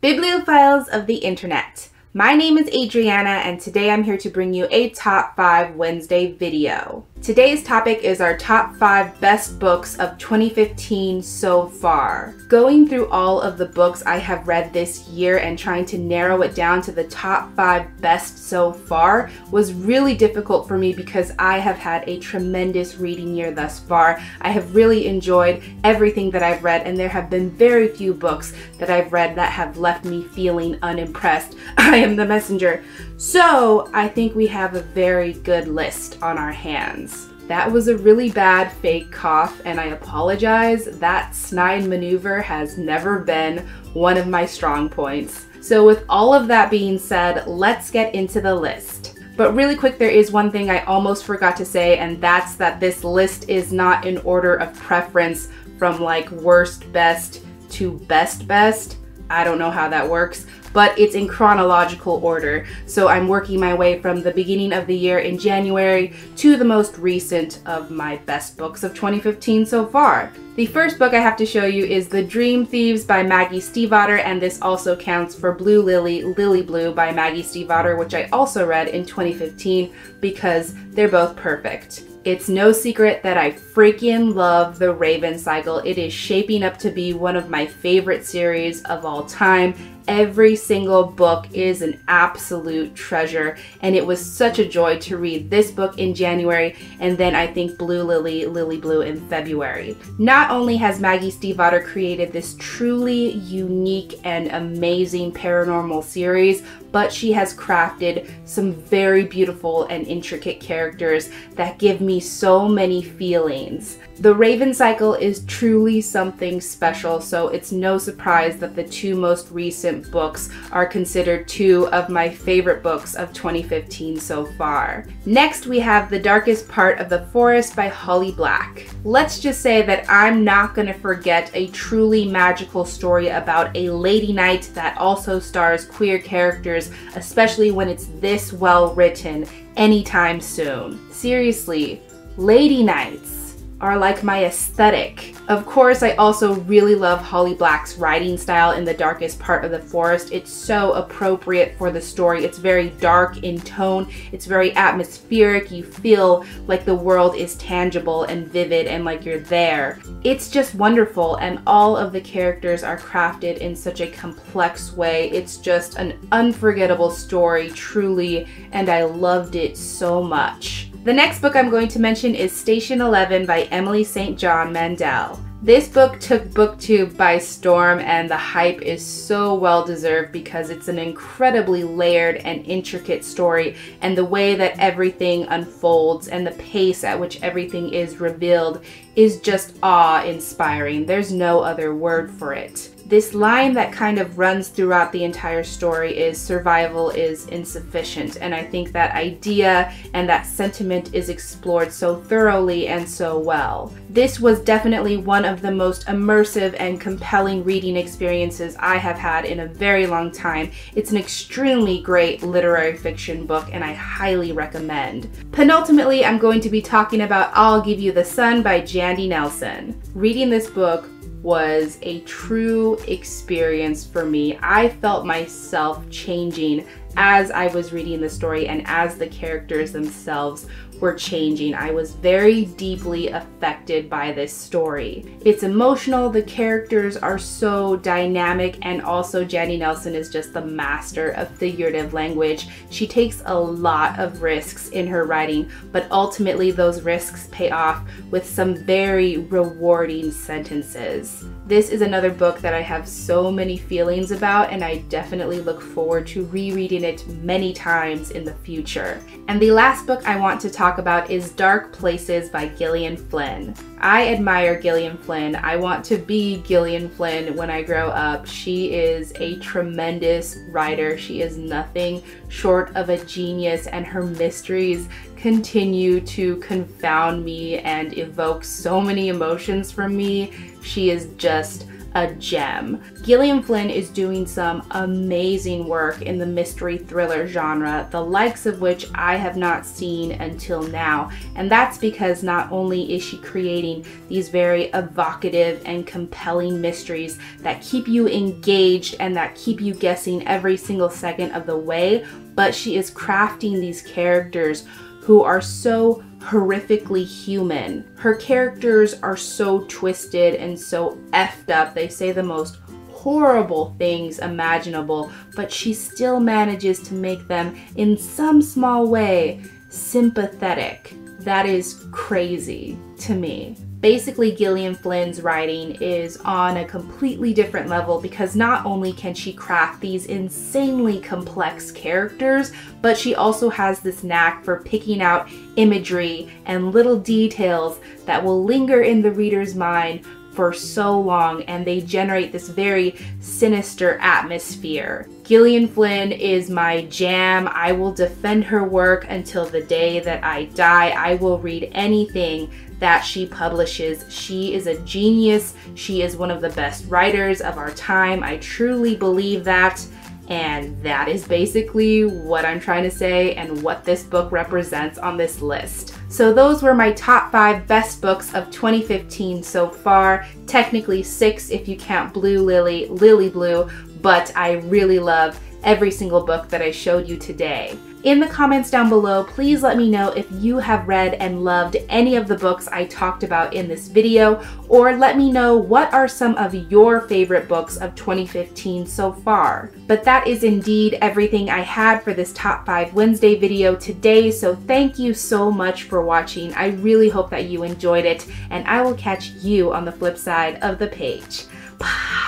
Bibliophiles of the Internet. My name is Adriana and today I'm here to bring you a Top 5 Wednesday video. Today's topic is our top 5 best books of 2015 so far. Going through all of the books I have read this year and trying to narrow it down to the top 5 best so far was really difficult for me because I have had a tremendous reading year thus far. I have really enjoyed everything that I've read and there have been very few books that I've read that have left me feeling unimpressed. I am the messenger. So I think we have a very good list on our hands. That was a really bad fake cough and I apologize. That snide maneuver has never been one of my strong points. So with all of that being said, let's get into the list. But really quick, there is one thing I almost forgot to say, and that's that this list is not in order of preference from like worst best to best best. I don't know how that works, but it's in chronological order. So I'm working my way from the beginning of the year in January to the most recent of my best books of 2015 so far. The first book I have to show you is The Dream Thieves by Maggie Stiefvater, and this also counts for Blue Lily, Lily Blue by Maggie Stiefvater, which I also read in 2015 because they're both perfect. It's no secret that I freaking love The Raven Cycle. It is shaping up to be one of my favorite series of all time. Every single book is an absolute treasure, and it was such a joy to read this book in January and then I think Blue Lily, Lily Blue in February. Not only has Maggie Stiefvater created this truly unique and amazing paranormal series, but she has crafted some very beautiful and intricate characters that give me so many feelings. The Raven Cycle is truly something special, so it's no surprise that the two most recent books are considered two of my favorite books of 2015 so far. Next, we have The Darkest Part of the Forest by Holly Black. Let's just say that I'm not going to forget a truly magical story about a lady knight that also stars queer characters, especially when it's this well written, anytime soon. Seriously, lady knights are like my aesthetic. Of course, I also really love Holly Black's writing style in The Darkest Part of the Forest. It's so appropriate for the story. It's very dark in tone. It's very atmospheric. You feel like the world is tangible and vivid and like you're there. It's just wonderful, and all of the characters are crafted in such a complex way. It's just an unforgettable story, truly, and I loved it so much. The next book I'm going to mention is Station 11 by Emily St. John Mandel. This book took BookTube by storm and the hype is so well deserved because it's an incredibly layered and intricate story, and the way that everything unfolds and the pace at which everything is revealed is just awe-inspiring. There's no other word for it. This line that kind of runs throughout the entire story is survival is insufficient, and I think that idea and that sentiment is explored so thoroughly and so well. This was definitely one of the most immersive and compelling reading experiences I have had in a very long time. It's an extremely great literary fiction book and I highly recommend. Penultimately, I'm going to be talking about I'll Give You the Sun by Jandy Nelson. Reading this book was a true experience for me. I felt myself changing as I was reading the story and as the characters themselves were changing. I was very deeply affected by this story. It's emotional, the characters are so dynamic, and also Jandy Nelson is just the master of figurative language. She takes a lot of risks in her writing, but ultimately those risks pay off with some very rewarding sentences. This is another book that I have so many feelings about, and I definitely look forward to rereading it many times in the future. And the last book I want to talk about is Dark Places by Gillian Flynn. I admire Gillian Flynn. I want to be Gillian Flynn when I grow up. She is a tremendous writer. She is nothing short of a genius, and her mysteries continue to confound me and evoke so many emotions from me. She is just a gem. Gillian Flynn is doing some amazing work in the mystery thriller genre, the likes of which I have not seen until now. And that's because not only is she creating these very evocative and compelling mysteries that keep you engaged and that keep you guessing every single second of the way, but she is crafting these characters who are so horrifically human. Her characters are so twisted and so effed up. They say the most horrible things imaginable, but she still manages to make them, in some small way, sympathetic. That is crazy to me. Basically, Gillian Flynn's writing is on a completely different level because not only can she craft these insanely complex characters, but she also has this knack for picking out imagery and little details that will linger in the reader's mind for so long, and they generate this very sinister atmosphere. Gillian Flynn is my jam. I will defend her work until the day that I die. I will read anything that she publishes. She is a genius. She is one of the best writers of our time. I truly believe that. And that is basically what I'm trying to say and what this book represents on this list. So those were my top 5 best books of 2015 so far. Technically 6 if you count Blue Lily, Lily Blue, but I really love every single book that I showed you today. In the comments down below, please let me know if you have read and loved any of the books I talked about in this video, or let me know what are some of your favorite books of 2015 so far. But that is indeed everything I had for this Top 5 Wednesday video today, so thank you so much for watching. I really hope that you enjoyed it, and I will catch you on the flip side of the page. Bye!